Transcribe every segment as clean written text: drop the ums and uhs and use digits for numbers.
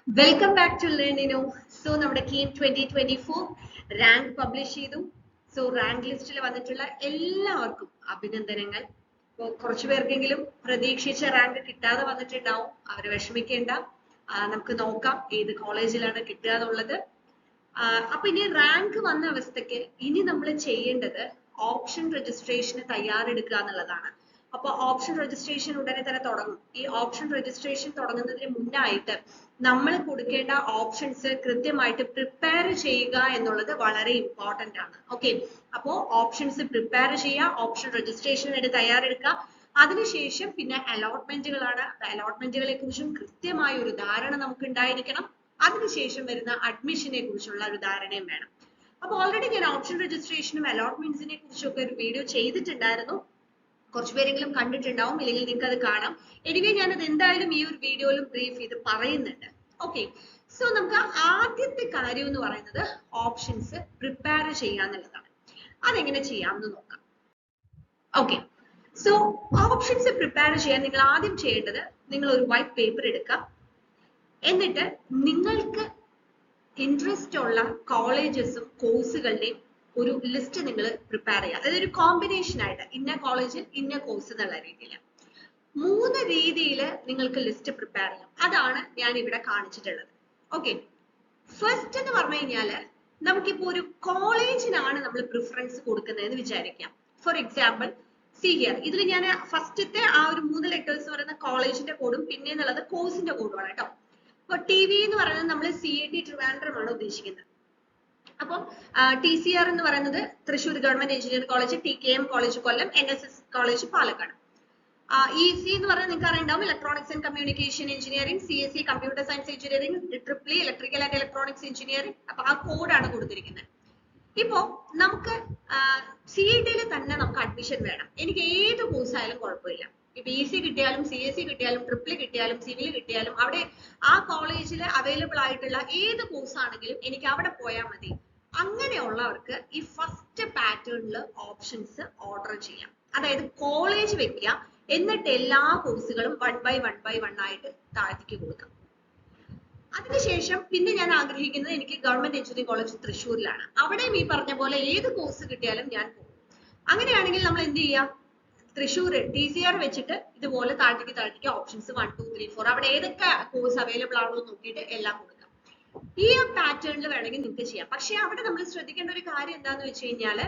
Welcome back to Learnino. So, നമ്മുടെ KEAM 2024 rank publish ചെയ്തു. So rank ലിസ്റ്റിൽ വന്നിട്ടുള്ള എല്ലാവർക്കും അഭിനന്ദനങ്ങൾ. അപ്പോൾ കുറച്ചു പേർക്കെങ്കിലും പ്രതീക്ഷിച്ച റാങ്ക് കിട്ടാതെ വന്നിട്ടുണ്ടാവും. അവർ വിഷമിക്കേണ്ട. നമുക്ക് നോക്കാം ഏത് കോളേജിലാണ് കിട്ടുക എന്നുള്ളത്. അപ്പൊ ഇനി റാങ്ക് വന്ന അവസ്ഥയ്ക്ക് ഇനി നമ്മൾ ചെയ്യേണ്ടത് ഓപ്ഷൻ രജിസ്ട്രേഷന് തയ്യാറെടുക്കുക എന്നുള്ളതാണ്. അപ്പോൾ ഓപ്ഷൻ രജിസ്ട്രേഷൻ ഉടനെ തന്നെ തുടങ്ങും. ഈ ഓപ്ഷൻ രജിസ്ട്രേഷൻ തുടങ്ങുന്നതിന് മുന്നായിട്ട് നമ്മൾ കൊടുക്കേണ്ട ഓപ്ഷൻസ് കൃത്യമായിട്ട് പ്രിപ്പയർ ചെയ്യുക എന്നുള്ളത് വളരെ ഇമ്പോർട്ടന്റ് ആണ്. ഓക്കെ, അപ്പോ ഓപ്ഷൻസ് പ്രിപ്പയർ ചെയ്യുക, ഓപ്ഷൻ രജിസ്ട്രേഷന് വേണ്ടി തയ്യാറെടുക്കുക. അതിനുശേഷം പിന്നെ അലോട്ട്മെന്റുകളാണ്. അലോട്ട്മെന്റുകളെ കുറിച്ചും കൃത്യമായ ഒരു ധാരണ നമുക്ക് ഉണ്ടായിരിക്കണം. അതിനുശേഷം വരുന്ന അഡ്മിഷനെ കുറിച്ചുള്ള ഒരു ധാരണയും വേണം. അപ്പൊ ഓൾറെഡി ഞാൻ ഓപ്ഷൻ രജിസ്ട്രേഷനും അലോട്ട്മെന്റ്സിനെ കുറിച്ചൊക്കെ ഒരു വീഡിയോ ചെയ്തിട്ടുണ്ടായിരുന്നു. കുറച്ചു പേരെങ്കിലും കണ്ടിട്ടുണ്ടാവും, ഇല്ലെങ്കിൽ നിങ്ങൾക്ക് അത് കാണാം. എനിവേ ഞാനത് എന്തായാലും ഈ ഒരു വീഡിയോയിലും ബ്രീഫ് ചെയ്ത് പറയുന്നുണ്ട്. ഓക്കെ, സോ നമുക്ക് ആദ്യത്തെ കാര്യം എന്ന് പറയുന്നത് ഓപ്ഷൻസ് പ്രിപ്പയർ ചെയ്യാന്നുള്ളതാണ്. അതെങ്ങനെ ചെയ്യാമെന്ന് നോക്കാം. ഓക്കെ, സോ ഓപ്ഷൻസ് പ്രിപ്പയർ ചെയ്യാൻ നിങ്ങൾ ആദ്യം ചെയ്യേണ്ടത്, നിങ്ങൾ ഒരു വൈറ്റ് പേപ്പർ എടുക്കുക. എന്നിട്ട് നിങ്ങൾക്ക് ഇൻട്രസ്റ്റ് ഉള്ള കോളേജസും കോഴ്സുകളുടെയും ഒരു ലിസ്റ്റ് നിങ്ങൾ പ്രിപ്പയർ ചെയ്യുക. അതായത് ഒരു കോമ്പിനേഷൻ ആയിട്ട് ഇന്ന കോളേജിൽ ഇന്ന കോഴ്സ് എന്നുള്ള രീതിയിൽ 3 രീതിയിൽ നിങ്ങൾക്ക് ലിസ്റ്റ് പ്രിപ്പയർ ചെയ്യാം. അതാണ് ഞാൻ ഇവിടെ കാണിച്ചിട്ടുള്ളത്. ഓക്കെ, ഫസ്റ്റ് എന്ന് പറഞ്ഞു കഴിഞ്ഞാല് നമുക്കിപ്പോ ഒരു കോളേജിനാണ് നമ്മൾ പ്രിഫറൻസ് കൊടുക്കുന്നതെന്ന് വിചാരിക്കാം. ഫോർ എക്സാമ്പിൾ സി ഹിയർ, ഇതിൽ ഞാൻ ഫസ്റ്റത്തെ ആ ഒരു 3 ലെറ്റേഴ്സ് പറയുന്ന കോളേജിന്റെ കോഡും പിന്നെ എന്നുള്ളത് കോഴ്സിന്റെ കോഡുമാണ് കേട്ടോ. അപ്പൊ ടി വി എന്ന് പറയുന്നത് നമ്മൾ CIT ട്രിവാൻഡ്രമാണ് ഉദ്ദേശിക്കുന്നത്. അപ്പം TCR എന്ന് പറയുന്നത് Thrissur government engineering college, TKM college Kollam, NSS college Palakkad. EC എന്ന് പറഞ്ഞാൽ നിങ്ങൾക്ക് അറിയുണ്ടാവും, electronics and communication engineering, CSE computer science engineering, triple electrical and electronics engineering. അപ്പൊ ആ കോഡാണ് കൊടുത്തിരിക്കുന്നത്. ഇപ്പോ നമുക്ക് CIT തന്നെ നമുക്ക് അഡ്മിഷൻ വേണം. എനിക്ക് ഏത് കോഴ്സ് ആയാലും കുഴപ്പമില്ല. ഇപ്പൊ EC കിട്ടിയാലും CSE കിട്ടിയാലും ട്രിപ്പിൾ കിട്ടിയാലും സിവിൽ കിട്ടിയാലും അവിടെ ആ കോളേജിൽ അവൈലബിൾ ആയിട്ടുള്ള ഏത് കോഴ്സ് ആണെങ്കിലും എനിക്ക് അവിടെ പോയാൽ മതി. അങ്ങനെയുള്ളവർക്ക് ഈ ഫസ്റ്റ് പാറ്റേണിൽ ഓപ്ഷൻസ് ഓർഡർ ചെയ്യാം. അതായത് കോളേജ് വെക്കുക, എന്നിട്ട് എല്ലാ കോഴ്സുകളും 1 by 1 ആയിട്ട് താഴത്തേക്ക് കൊടുക്കാം. അതിനുശേഷം പിന്നെ ഞാൻ ആഗ്രഹിക്കുന്നത് എനിക്ക് ഗവൺമെന്റ് എഞ്ചിനീയറിംഗ് കോളേജ് തൃശ്ശൂരിലാണ്. അവിടെയും ഈ പറഞ്ഞ പോലെ ഏത് കോഴ്സ് കിട്ടിയാലും ഞാൻ പോകും. അങ്ങനെയാണെങ്കിൽ നമ്മൾ എന്ത് ചെയ്യാം, തൃശ്ശൂർ TCR വെച്ചിട്ട് ഇതുപോലെ താഴത്തേക്ക് ഓപ്ഷൻസ് 1 2 3 4 അവിടെ ഏതൊക്കെ കോഴ്സ് അവൈലബിൾ ആണോ നോക്കിയിട്ട് എല്ലാം കൊടുക്കാം. ഈ പാറ്റേണിൽ വേണമെങ്കിൽ നിങ്ങൾക്ക് ചെയ്യാം. പക്ഷെ അവിടെ നമ്മൾ ശ്രദ്ധിക്കേണ്ട ഒരു കാര്യം എന്താന്ന് വെച്ച് കഴിഞ്ഞാല്,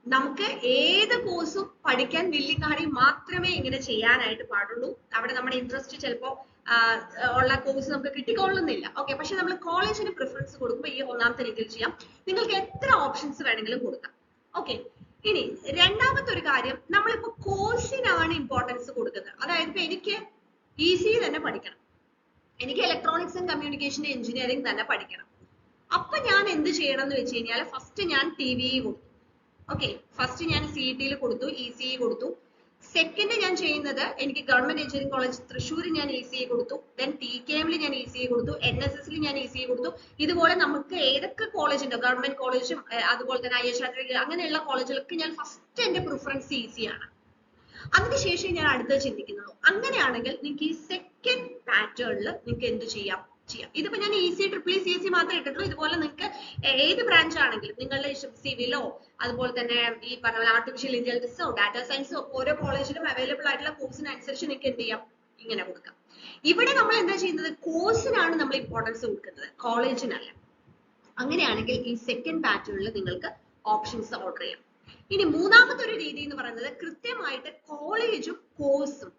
നമുക്ക് ഏത് കോഴ്സും പഠിക്കാൻ വില്ലിംഗ് ആണെങ്കിൽ മാത്രമേ ഇങ്ങനെ ചെയ്യാനായിട്ട് പാടുള്ളൂ. അവിടെ നമ്മുടെ ഇൻട്രസ്റ്റ് ചിലപ്പോ ഉള്ള കോഴ്സ് നമുക്ക് കിട്ടിക്കൊള്ളുന്നില്ല. ഓക്കെ, പക്ഷെ നമ്മൾ കോളേജിന് പ്രിഫറൻസ് കൊടുക്കുമ്പോൾ ഈ ഒന്നാമത്തെ രീതിയിൽ ചെയ്യാം. നിങ്ങൾക്ക് എത്ര ഓപ്ഷൻസ് വേണമെങ്കിലും കൊടുക്കാം. ഓക്കെ, ഇനി രണ്ടാമത്തെ ഒരു കാര്യം, നമ്മളിപ്പോ കോഴ്സിനാണ് ഇമ്പോർട്ടൻസ് കൊടുക്കുന്നത്. അതായത് ഇപ്പൊ എനിക്ക് EC തന്നെ പഠിക്കണം, എനിക്ക് ഇലക്ട്രോണിക്സ് ആൻഡ് കമ്മ്യൂണിക്കേഷൻ എഞ്ചിനീയറിംഗ് തന്നെ പഠിക്കണം. അപ്പൊ ഞാൻ എന്ത് ചെയ്യണം എന്ന് വെച്ച് കഴിഞ്ഞാൽ, ഫസ്റ്റ് ഞാൻ TVE കൊടുത്തു. ഓക്കെ, ഫസ്റ്റ് ഞാൻ CET കൊടുത്തു, ECE കൊടുത്തു. സെക്കൻഡ് ഞാൻ ചെയ്യുന്നത്, എനിക്ക് ഗവൺമെന്റ് എഞ്ചിനീയറിംഗ് കോളേജ് തൃശ്ശൂർ ഞാൻ ECE കൊടുത്തു, ദെൻ TKM ഞാൻ ECE കൊടുത്തു, NSS ഞാൻ ECE കൊടുത്തു. ഇതുപോലെ നമുക്ക് ഏതൊക്കെ കോളേജ് ഉണ്ടോ, ഗവൺമെന്റ് കോളേജും അതുപോലെ തന്നെ IHR അങ്ങനെയുള്ള കോളേജുകൾക്ക് ഞാൻ ഫസ്റ്റ് എന്റെ പ്രിഫറൻസ് EC ആണ്. അതിനുശേഷം ഞാൻ അടുത്തത് ചിന്തിക്കുന്നത്. അങ്ങനെയാണെങ്കിൽ നിങ്ങൾക്ക് ഈ സെക്കൻഡ് പാറ്റേണിൽ നിങ്ങൾക്ക് എന്ത് ചെയ്യാം. ഇതിപ്പോ ഞാൻ EC ട്രിപ്പിൾ CSE മാത്രമേ ഇട്ടിട്ടുള്ളൂ. ഇതുപോലെ നിങ്ങൾക്ക് ഏത് ബ്രാഞ്ച് ആണെങ്കിലും, നിങ്ങളുടെ സിവിലോ അതുപോലെ തന്നെ ഈ പറഞ്ഞ ആർട്ടിഫിഷ്യൽ ഇന്റലിജൻസോ ഡാറ്റാ സയൻസോ ഓരോ കോളേജിലും അവൈലബിൾ ആയിട്ടുള്ള കോഴ്സിനനുസരിച്ച് നിങ്ങൾക്ക് എന്ത് ചെയ്യാം, ഇങ്ങനെ കൊടുക്കാം. ഇവിടെ നമ്മൾ എന്താ ചെയ്യുന്നത്, കോഴ്സിനാണ് നമ്മൾ ഇമ്പോർട്ടൻസ് കൊടുക്കുന്നത്, കോളേജിനല്ല. അങ്ങനെയാണെങ്കിൽ ഈ സെക്കൻഡ് പാറ്റേണിൽ നിങ്ങൾക്ക് ഓപ്ഷൻസ് ഓർഡർ ചെയ്യാം. ഇനി മൂന്നാമത്തെ ഒരു രീതി എന്ന് പറയുന്നത്, കൃത്യമായിട്ട് കോളേജും കോഴ്സും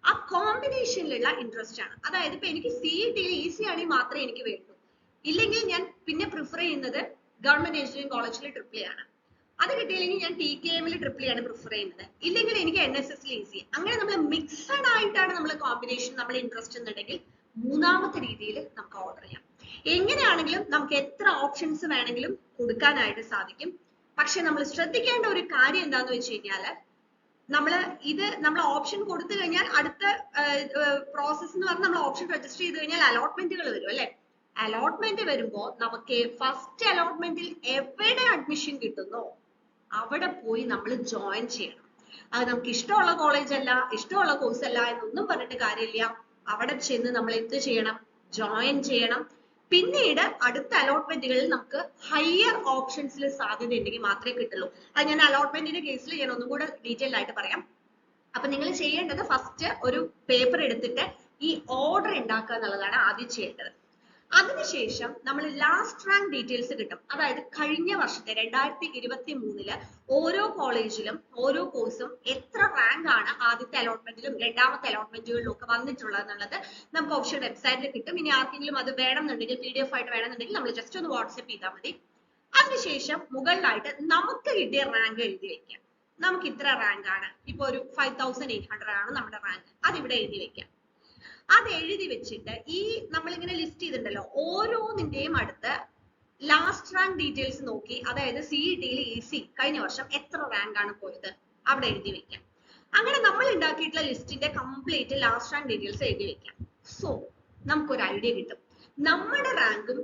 ആ കോമ്പിനേഷനിലുള്ള ഇൻട്രസ്റ്റ് ആണ്. അതായത് ഇപ്പൊ എനിക്ക് CET EC ആണെങ്കിൽ മാത്രമേ എനിക്ക് വേണ്ടൂ, ഇല്ലെങ്കിൽ ഞാൻ പിന്നെ പ്രിഫർ ചെയ്യുന്നത് ഗവൺമെന്റ് എഞ്ചിനീയറിംഗ് കോളേജിൽ ട്രിപ്പിൾ ആണ്. അത് കിട്ടിയില്ലെങ്കിൽ ഞാൻ TKM ട്രിപ്പിൾ ആണ് പ്രിഫർ ചെയ്യുന്നത്, ഇല്ലെങ്കിൽ എനിക്ക് NSS EC. അങ്ങനെ നമ്മൾ മിക്സഡ് ആയിട്ടാണ് നമ്മൾ കോമ്പിനേഷൻ നമ്മൾ ഇൻട്രസ്റ്റ് എന്നുണ്ടെങ്കിൽ മൂന്നാമത്തെ രീതിയിൽ നമുക്ക് ഓർഡർ ചെയ്യാം. എങ്ങനെയാണെങ്കിലും നമുക്ക് എത്ര ഓപ്ഷൻസ് വേണമെങ്കിലും കൊടുക്കാനായിട്ട് സാധിക്കും. പക്ഷെ നമ്മൾ ശ്രദ്ധിക്കേണ്ട ഒരു കാര്യം എന്താന്ന് വെച്ച് കഴിഞ്ഞാല്, നമ്മൾ ഓപ്ഷൻ കൊടുത്തു കഴിഞ്ഞാൽ അടുത്ത പ്രോസസ് എന്ന് പറഞ്ഞാൽ നമ്മൾ ഓപ്ഷൻ രജിസ്റ്റർ ചെയ്ത് കഴിഞ്ഞാൽ അലോട്ട്മെന്റുകൾ വരും അല്ലെ. അലോട്ട്മെന്റ് വരുമ്പോ നമുക്ക് ഫസ്റ്റ് അലോട്ട്മെന്റിൽ എവിടെ അഡ്മിഷൻ കിട്ടുന്നോ അവിടെ പോയി നമ്മൾ ജോയിൻ ചെയ്യണം. അത് നമുക്ക് ഇഷ്ടമുള്ള കോളേജ് അല്ല, ഇഷ്ടമുള്ള കോഴ്സ് അല്ല എന്നൊന്നും പറഞ്ഞിട്ട് കാര്യമില്ല. അവിടെ ചെന്ന് നമ്മൾ എന്ത് ചെയ്യണം, ജോയിൻ ചെയ്യണം. പിന്നീട് അടുത്ത അലോട്ട്മെന്റുകളിൽ നമുക്ക് ഹയർ ഓപ്ഷൻസിൽ സാധ്യത ഉണ്ടെങ്കിൽ മാത്രമേ കിട്ടുള്ളൂ. അത് ഞാൻ അലോട്ട്മെന്റിന്റെ കേസിൽ ഞാൻ ഒന്നും കൂടെ ഡീറ്റെയിൽ ആയിട്ട് പറയാം. അപ്പൊ നിങ്ങൾ ചെയ്യേണ്ടത് ഫസ്റ്റ് ഒരു പേപ്പർ എടുത്തിട്ട് ഈ ഓർഡർ ഉണ്ടാക്കുക എന്നുള്ളതാണ് ആദ്യം ചെയ്യേണ്ടത്. അതിനുശേഷം നമ്മൾ ലാസ്റ്റ് റാങ്ക് ഡീറ്റെയിൽസ് കിട്ടും. അതായത് കഴിഞ്ഞ വർഷത്തെ 2023 ഓരോ കോളേജിലും ഓരോ കോഴ്സും എത്ര റാങ്ക് ആണ് ആദ്യത്തെ അലോട്ട്മെന്റിലും രണ്ടാമത്തെ അലോട്ട്മെന്റുകളിലും ഒക്കെ വന്നിട്ടുള്ളത് എന്നുള്ളത് നമുക്ക് ഒഫീഷ്യൽ വെബ്സൈറ്റിൽ കിട്ടും. ഇനി ആർക്കെങ്കിലും അത് വേണമെന്നുണ്ടെങ്കിൽ PDF ആയിട്ട് വേണമെന്നുണ്ടെങ്കിൽ നമ്മൾ ജസ്റ്റ് ഒന്ന് വാട്സ്ആപ്പ് ചെയ്താൽ മതി. അതിനുശേഷം മുകളിലായിട്ട് നമുക്ക് കിട്ടിയ റാങ്ക് എഴുതി വെക്കാം. നമുക്ക് ഇത്ര റാങ്ക് ആണ്, ഇപ്പൊ ഒരു 5800 ആണ് നമ്മുടെ റാങ്ക്, അതിവിടെ എഴുതി വെക്കാം. അത് എഴുതി വെച്ചിട്ട് ഈ നമ്മളിങ്ങനെ ലിസ്റ്റ് ചെയ്തിട്ടുണ്ടല്ലോ, ഓരോന്നിന്റെയും അടുത്ത് ലാസ്റ്റ് റാങ്ക് ഡീറ്റെയിൽസ് നോക്കി, അതായത് CET-യിൽ EC കഴിഞ്ഞ വർഷം എത്ര റാങ്ക് ആണ് പോയത് അവിടെ എഴുതി വെക്കാം. അങ്ങനെ നമ്മൾ ഉണ്ടാക്കിയിട്ടുള്ള ലിസ്റ്റിന്റെ കംപ്ലീറ്റ് ലാസ്റ്റ് റാങ്ക് ഡീറ്റെയിൽസ് എഴുതി വെക്കാം. സോ നമുക്കൊരു ഐഡിയ കിട്ടും. നമ്മുടെ റാങ്കും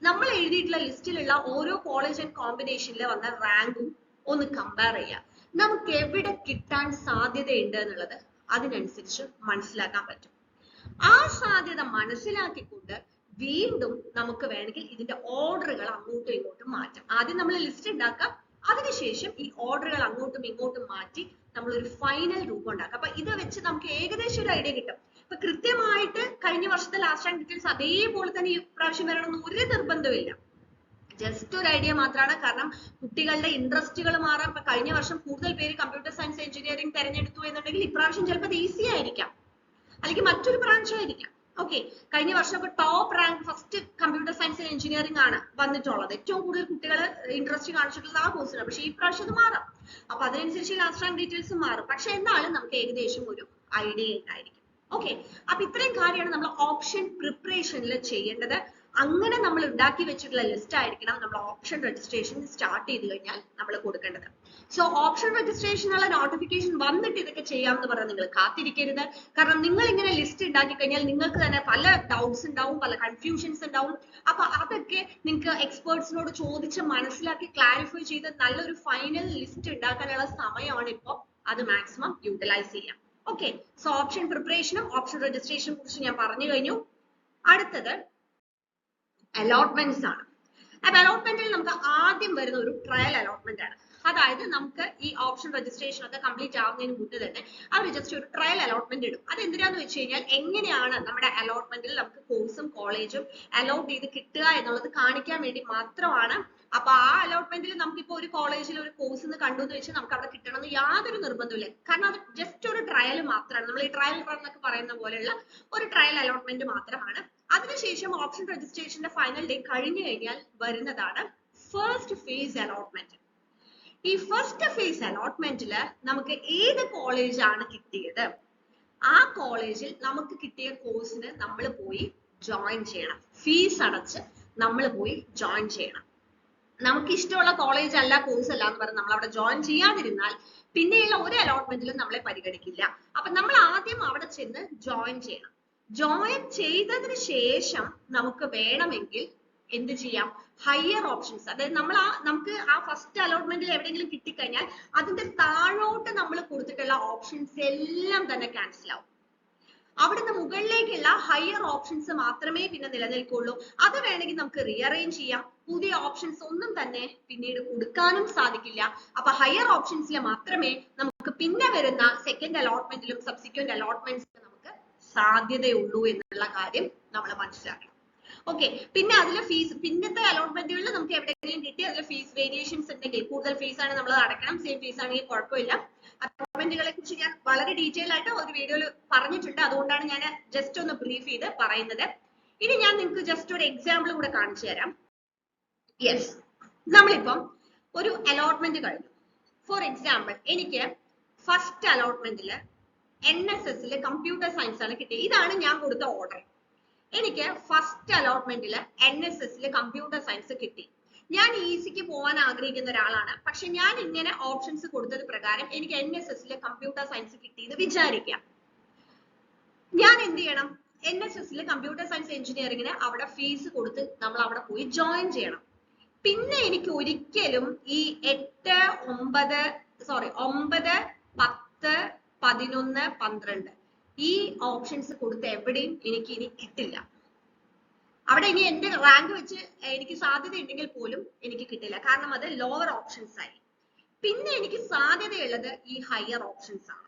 നമ്മൾ എഴുതിയിട്ടുള്ള ലിസ്റ്റിലുള്ള ഓരോ കോളേജ് ആൻഡ് കോമ്പിനേഷനിൽ വന്ന റാങ്കും ഒന്ന് കമ്പയർ ചെയ്യാം. നമുക്ക് എവിടെ കിട്ടാൻ സാധ്യതയുണ്ട് എന്നുള്ളത് അതിനനുസരിച്ച് മനസ്സിലാക്കാൻ പറ്റും. ആ സാധ്യത മനസ്സിലാക്കിക്കൊണ്ട് വീണ്ടും നമുക്ക് വേണമെങ്കിൽ ഇതിന്റെ ഓർഡറുകൾ അങ്ങോട്ടും ഇങ്ങോട്ടും മാറ്റാം. ആദ്യം നമ്മൾ ലിസ്റ്റ് ഉണ്ടാക്കാം, അതിനുശേഷം ഈ ഓർഡറുകൾ അങ്ങോട്ടും ഇങ്ങോട്ടും മാറ്റി നമ്മൾ ഒരു ഫൈനൽ രൂപം ഉണ്ടാക്കാം. അപ്പൊ ഇത് വെച്ച് നമുക്ക് ഏകദേശം ഒരു ഐഡിയ കിട്ടും. ഇപ്പൊ കൃത്യമായിട്ട് കഴിഞ്ഞ വർഷത്തെ ലാസ്റ്റ് റാങ്ക് ഡീറ്റെയിൽസ് അതേപോലെ തന്നെ ഈ പ്രാവശ്യം വരണമെന്ന് ഒരു നിർബന്ധമില്ല. ജസ്റ്റ് ഒരു ഐഡിയ മാത്രമാണ്. കാരണം കുട്ടികളുടെ ഇൻട്രസ്റ്റുകൾ മാറാം. ഇപ്പൊ കഴിഞ്ഞ വർഷം കൂടുതൽ പേര് കമ്പ്യൂട്ടർ സയൻസ് എഞ്ചിനീയറിംഗ് തെരഞ്ഞെടുത്തു എന്നുണ്ടെങ്കിൽ ഇപ്രാവശ്യം ചിലപ്പോൾ ഈസി ആയിരിക്കാം, അല്ലെങ്കിൽ മറ്റൊരു ബ്രാഞ്ച് ആയിരിക്കാം. ഓക്കെ, കഴിഞ്ഞ വർഷം ഇപ്പൊ top rank first computer science and engineering ആണ് വന്നിട്ടുള്ളത്. ഏറ്റവും കൂടുതൽ കുട്ടികൾ ഇൻട്രസ്റ്റ് കാണിച്ചിട്ടുള്ളത് ആ കോഴ്സിലാണ്. പക്ഷെ ഈ പ്രാവശ്യം അത് മാറാം. അപ്പൊ അതിനനുസരിച്ച് ലാസ്റ്റ് റാങ്ക് ഡീറ്റെയിൽസ് മാറും. പക്ഷെ എന്നാലും നമുക്ക് ഏകദേശം ഒരു ഐഡിയ ഉണ്ടായിരിക്കും. ഓക്കെ, അപ്പൊ ഇത്രയും കാര്യമാണ് നമ്മൾ ഓപ്ഷൻ പ്രിപ്പറേഷനിൽ ചെയ്യേണ്ടത്. അങ്ങനെ നമ്മൾ ഉണ്ടാക്കി വെച്ചിട്ടുള്ള ലിസ്റ്റ് ആയിരിക്കണം നമ്മൾ ഓപ്ഷൻ രജിസ്ട്രേഷൻ സ്റ്റാർട്ട് ചെയ്ത് കഴിഞ്ഞാൽ നമ്മൾ കൊടുക്കേണ്ടത്. സോ ഓപ്ഷൻ രജിസ്ട്രേഷനുള്ള നോട്ടിഫിക്കേഷൻ വന്നിട്ട് ഇതൊക്കെ ചെയ്യാമെന്ന് പറഞ്ഞാൽ നിങ്ങൾ കാത്തിരിക്കരുത്. കാരണം നിങ്ങൾ ഇങ്ങനെ ലിസ്റ്റ് ഉണ്ടാക്കി കഴിഞ്ഞാൽ നിങ്ങൾക്ക് തന്നെ പല ഡൗട്ട്സ് ഉണ്ടാവും, പല കൺഫ്യൂഷൻസ് ഉണ്ടാവും. അപ്പൊ അതൊക്കെ നിങ്ങൾക്ക് എക്സ്പേർട്സിനോട് ചോദിച്ച് മനസ്സിലാക്കി ക്ലാരിഫൈ ചെയ്ത് നല്ലൊരു ഫൈനൽ ലിസ്റ്റ് ഉണ്ടാക്കാനുള്ള സമയമാണ് ഇപ്പോൾ. അത് മാക്സിമം യൂട്ടിലൈസ് ചെയ്യാം. ഓക്കെ, സോ ഓപ്ഷൻ പ്രിപ്പറേഷനും ഓപ്ഷൻ രജിസ്ട്രേഷനെ കുറിച്ച് ഞാൻ പറഞ്ഞു കഴിഞ്ഞു. അടുത്തത് അലോട്ട്മെന്റ്സ് ആണ്. അപ്പൊ അലോട്ട്മെന്റിൽ നമുക്ക് ആദ്യം വരുന്ന ഒരു ട്രയൽ അലോട്ട്മെന്റ് ആണ്. അതായത് നമുക്ക് ഈ ഓപ്ഷൻ രജിസ്ട്രേഷൻ ഒക്കെ കംപ്ലീറ്റ് ആവുന്നതിന് മുന്നേ തന്നെ അവർ ജസ്റ്റ് ഒരു ട്രയൽ അലോട്ട്മെന്റ് ഇടും. അത് എന്തിനാന്ന് വെച്ച് കഴിഞ്ഞാൽ എങ്ങനെയാണ് നമ്മുടെ അലോട്ട്മെന്റിൽ നമുക്ക് കോഴ്സും കോളേജും അലോട്ട് ചെയ്ത് കിട്ടുക എന്നുള്ളത് കാണിക്കാൻ വേണ്ടി മാത്രമാണ്. അപ്പൊ ആ അലോട്ട്മെന്റിൽ നമുക്കിപ്പോ ഒരു കോളേജിൽ ഒരു കോഴ്സ് കണ്ടു എന്ന് വെച്ചാൽ നമുക്ക് അവിടെ കിട്ടണം എന്ന് യാതൊരു നിർബന്ധമില്ല. കാരണം അത് ജസ്റ്റ് ഒരു ട്രയൽ മാത്രമാണ്. നമ്മൾ ഈ ട്രയൽ റൺ എന്നൊക്കെ പറയുന്ന പോലെയുള്ള ഒരു ട്രയൽ അലോട്ട്മെന്റ് മാത്രമാണ്. അതിനുശേഷം ഓപ്ഷൻ രജിസ്ട്രേഷന്റെ ഫൈനൽ ഡേ കഴിഞ്ഞു കഴിഞ്ഞാൽ വരുന്നതാണ് ഫസ്റ്റ് ഫേസ് അലോട്ട്മെന്റ്. ഈ ഫസ്റ്റ് ഫേസ് അലോട്ട്മെന്റിൽ നമുക്ക് ഏത് കോളേജ് ആണ് കിട്ടിയത്, ആ കോളേജിൽ നമുക്ക് കിട്ടിയ കോഴ്സിന് നമ്മൾ പോയി ജോയിൻ ചെയ്യണം. ഫീസ് അടച്ച് നമ്മൾ പോയി ജോയിൻ ചെയ്യണം. നമുക്ക് ഇഷ്ടമുള്ള കോളേജ് അല്ല, കോഴ്സ് അല്ല എന്ന് പറഞ്ഞ് നമ്മൾ അവിടെ ജോയിൻ ചെയ്യാതിരുന്നാൽ പിന്നെയുള്ള ഒരു അലോട്ട്മെന്റിലും നമ്മളെ പരിഗണിക്കില്ല. അപ്പൊ നമ്മൾ ആദ്യം അവിടെ ചെന്ന് ജോയിൻ ചെയ്യണം. ജോയിൻ ചെയ്തതിന് ശേഷം നമുക്ക് വേണമെങ്കിൽ എന്ത് ചെയ്യാം, ഹയർ ഓപ്ഷൻസ്, അതായത് നമുക്ക് ആ ഫസ്റ്റ് അലോട്ട്മെന്റിൽ എവിടെയെങ്കിലും കിട്ടിക്കഴിഞ്ഞാൽ അതിന്റെ താഴോട്ട് നമ്മൾ കൊടുത്തിട്ടുള്ള ഓപ്ഷൻസ് എല്ലാം തന്നെ ക്യാൻസൽ ആവും. അവിടുന്ന് മുകളിലേക്കുള്ള ഹയർ ഓപ്ഷൻസ് മാത്രമേ പിന്നെ നിലനിൽക്കുള്ളൂ. അത് വേണമെങ്കിൽ നമുക്ക് റീഅറേഞ്ച് ചെയ്യാം. പുതിയ ഓപ്ഷൻസ് ഒന്നും തന്നെ പിന്നീട് കൊടുക്കാനും സാധിക്കില്ല. അപ്പൊ ഹയർ ഓപ്ഷൻസിൽ മാത്രമേ നമുക്ക് പിന്നെ വരുന്ന സെക്കൻഡ് അലോട്ട്മെന്റിലും സബ്സിക്വന്റ് അലോട്ട്മെന്റ്സിലും നമുക്ക് സാധ്യതയുള്ളൂ എന്നുള്ള കാര്യം നമ്മൾ മനസ്സിലാക്കണം. ഓക്കെ, പിന്നെ അതിലെ ഫീസ്, പിന്നത്തെ അലോട്ട്മെന്റുകളിൽ നമുക്ക് എവിടെയെങ്കിലും കിട്ടി അതിൽ ഫീസ് വേരിയേഷൻസ് ഉണ്ടെങ്കിൽ കൂടുതൽ ഫീസ് ആണ് നമ്മൾ അടയ്ക്കണം, സെയിം ഫീസ് ആണെങ്കിൽ കുഴപ്പമില്ല. അലോട്ട്മെന്റുകളെ കുറിച്ച് ഞാൻ വളരെ ഡീറ്റെയിൽ ആയിട്ട് ഒരു വീഡിയോയിൽ പറഞ്ഞിട്ടുണ്ട്. അതുകൊണ്ടാണ് ഞാൻ ജസ്റ്റ് ഒന്ന് ബ്രീഫ് ചെയ്ത് പറയുന്നത്. ഇനി ഞാൻ നിങ്ങൾക്ക് ജസ്റ്റ് ഒരു എക്സാമ്പിൾ കൂടെ കാണിച്ചു തരാം. യെസ്, നമ്മളിപ്പം ഒരു അലോട്ട്മെന്റ് കഴിഞ്ഞു. ഫോർ എക്സാമ്പിൾ എനിക്ക് ഫസ്റ്റ് അലോട്ട്മെന്റിൽ NSS കമ്പ്യൂട്ടർ സയൻസ് ആണ് കിട്ടിയത്. ഇതാണ് ഞാൻ കൊടുത്ത ഓർഡർ. എനിക്ക് ഫസ്റ്റ് അലോട്ട്മെന്റിൽ NSS കമ്പ്യൂട്ടർ സയൻസ് കിട്ടി. ഞാൻ ഈസിക്ക് പോകാൻ ആഗ്രഹിക്കുന്ന ഒരാളാണ്. പക്ഷെ ഞാൻ ഇങ്ങനെ ഓപ്ഷൻസ് കൊടുത്തത് പ്രകാരം എനിക്ക് NSS കമ്പ്യൂട്ടർ സയൻസ് കിട്ടി എന്ന് വിചാരിക്കാം. ഞാൻ എന്ത് ചെയ്യണം, NSS കമ്പ്യൂട്ടർ സയൻസ് എഞ്ചിനീയറിംഗിന് അവിടെ ഫീസ് കൊടുത്ത് നമ്മൾ അവിടെ പോയി ജോയിൻ ചെയ്യണം. പിന്നെ എനിക്ക് ഒരിക്കലും ഈ 8, 9, 10, 11, 12 ഈ ഓപ്ഷൻസ് കൊടുത്ത് എവിടെയും എനിക്ക് ഇനി കിട്ടില്ല. അവിടെ ഇനി എന്റെ റാങ്ക് വെച്ച് എനിക്ക് സാധ്യത ഉണ്ടെങ്കിൽ പോലും എനിക്ക് കിട്ടില്ല, കാരണം അത് ലോവർ ഓപ്ഷൻസ് ആയി. പിന്നെ എനിക്ക് സാധ്യതയുള്ളത് ഈ ഹയർ ഓപ്ഷൻസ് ആണ്.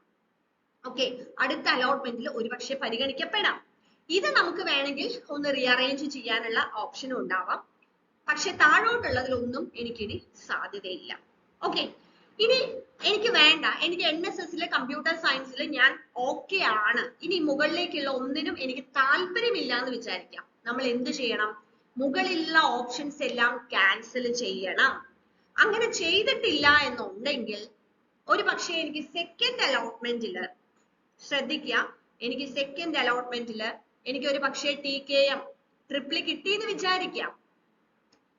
ഓക്കെ, അടുത്ത അലോട്ട്മെന്റിൽ ഒരുപക്ഷെ പരിഗണിക്കപ്പെടാം. ഇത് നമുക്ക് വേണമെങ്കിൽ ഒന്ന് റീഅറേഞ്ച് ചെയ്യാനുള്ള ഓപ്ഷനും ഉണ്ടാവാം. പക്ഷെ താഴോട്ടുള്ളതിലൊന്നും എനിക്കിനി സാധ്യതയില്ല. ഓക്കെ, ഇനി എനിക്ക് വേണ്ട, എനിക്ക് NSSലെ കമ്പ്യൂട്ടർ സയൻസിൽ ഞാൻ ഓക്കെ ആണ്, ഇനി മുകളിലേക്കുള്ള ഒന്നിനും എനിക്ക് താല്പര്യമില്ല എന്ന് വിചാരിക്കാം. നമ്മൾ എന്ത് ചെയ്യണം? മുകളിലുള്ള ഓപ്ഷൻസ് എല്ലാം ക്യാൻസൽ ചെയ്യണം. അങ്ങനെ ചെയ്തിട്ടില്ല എന്നുണ്ടെങ്കിൽ ഒരു പക്ഷേ എനിക്ക് സെക്കൻഡ് അലോട്ട്മെന്റില്, ശ്രദ്ധിക്കുക, എനിക്ക് സെക്കൻഡ് അലോട്ട്മെന്റില് എനിക്ക് ഒരു പക്ഷേ TKM ട്രിപ്പിൾ കിട്ടിയെന്ന് വിചാരിക്കാം,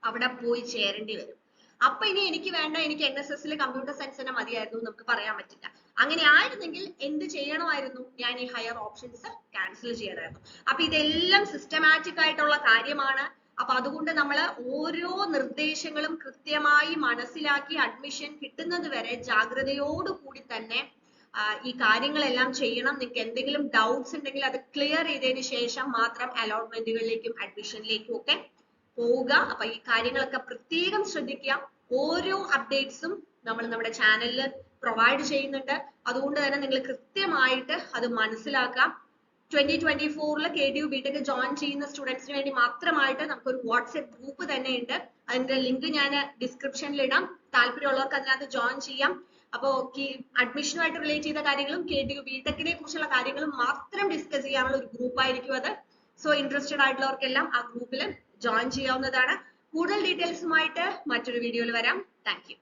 അവിടെ പോയി ചേരേണ്ടി വരും. അപ്പൊ ഇനി എനിക്ക് വേണ്ട, എനിക്ക് NSSലെ കമ്പ്യൂട്ടർ സയൻസ് തന്നെ മതിയായിരുന്നു നമുക്ക് പറയാൻ പറ്റില്ല. അങ്ങനെ ആയിരുന്നെങ്കിൽ എന്ത് ചെയ്യണമായിരുന്നു? ഞാൻ ഈ ഹയർ ഓപ്ഷൻസ് ക്യാൻസൽ ചെയ്യണമായിരുന്നു. അപ്പൊ ഇതെല്ലാം സിസ്റ്റമാറ്റിക് ആയിട്ടുള്ള കാര്യമാണ്. അപ്പൊ അതുകൊണ്ട് നമ്മൾ ഓരോ നിർദ്ദേശങ്ങളും കൃത്യമായി മനസ്സിലാക്കി അഡ്മിഷൻ കിട്ടുന്നത് വരെ ജാഗ്രതയോടുകൂടി തന്നെ ഈ കാര്യങ്ങളെല്ലാം ചെയ്യണം. നിങ്ങൾക്ക് എന്തെങ്കിലും ഡൗട്ട്സ് ഉണ്ടെങ്കിൽ അത് ക്ലിയർ ചെയ്തതിന് ശേഷം മാത്രം അലോട്ട്മെന്റുകളിലേക്കും അഡ്മിഷനിലേക്കും ഒക്കെ പോവുക. അപ്പൊ ഈ കാര്യങ്ങളൊക്കെ പ്രത്യേകം ശ്രദ്ധിക്കുക. ഓരോ അപ്ഡേറ്റ്സും നമ്മൾ നമ്മുടെ ചാനലിൽ പ്രൊവൈഡ് ചെയ്യുന്നുണ്ട്. അതുകൊണ്ട് തന്നെ നിങ്ങൾ കൃത്യമായിട്ട് അത് മനസ്സിലാക്കാം. 2024 KTU BTech ജോയിൻ ചെയ്യുന്ന സ്റ്റുഡൻസിന് വേണ്ടി മാത്രമായിട്ട് നമുക്കൊരു വാട്സ്ആപ്പ് ഗ്രൂപ്പ് തന്നെ ഉണ്ട്. അതിന്റെ ലിങ്ക് ഞാൻ ഡിസ്ക്രിപ്ഷനിൽ ഇടാം. താല്പര്യമുള്ളവർക്ക് അതിനകത്ത് ജോയിൻ ചെയ്യാം. അപ്പോ അഡ്മിഷനുമായിട്ട് റിലേറ്റ് ചെയ്ത കാര്യങ്ങളും KTU BTechനെ കുറിച്ചുള്ള കാര്യങ്ങളും മാത്രം ഡിസ്കസ് ചെയ്യാനുള്ള ഒരു ഗ്രൂപ്പ് ആയിരിക്കും അത്. സോ ഇൻട്രസ്റ്റഡ് ആയിട്ടുള്ളവർക്കെല്ലാം ആ ഗ്രൂപ്പിൽ ജോയിൻ ചെയ്യാവുന്നതാണ്. കൂടുതൽ ഡീറ്റെയിൽസുമായിട്ട് മറ്റൊരു വീഡിയോയിൽ വരാം. Thank you.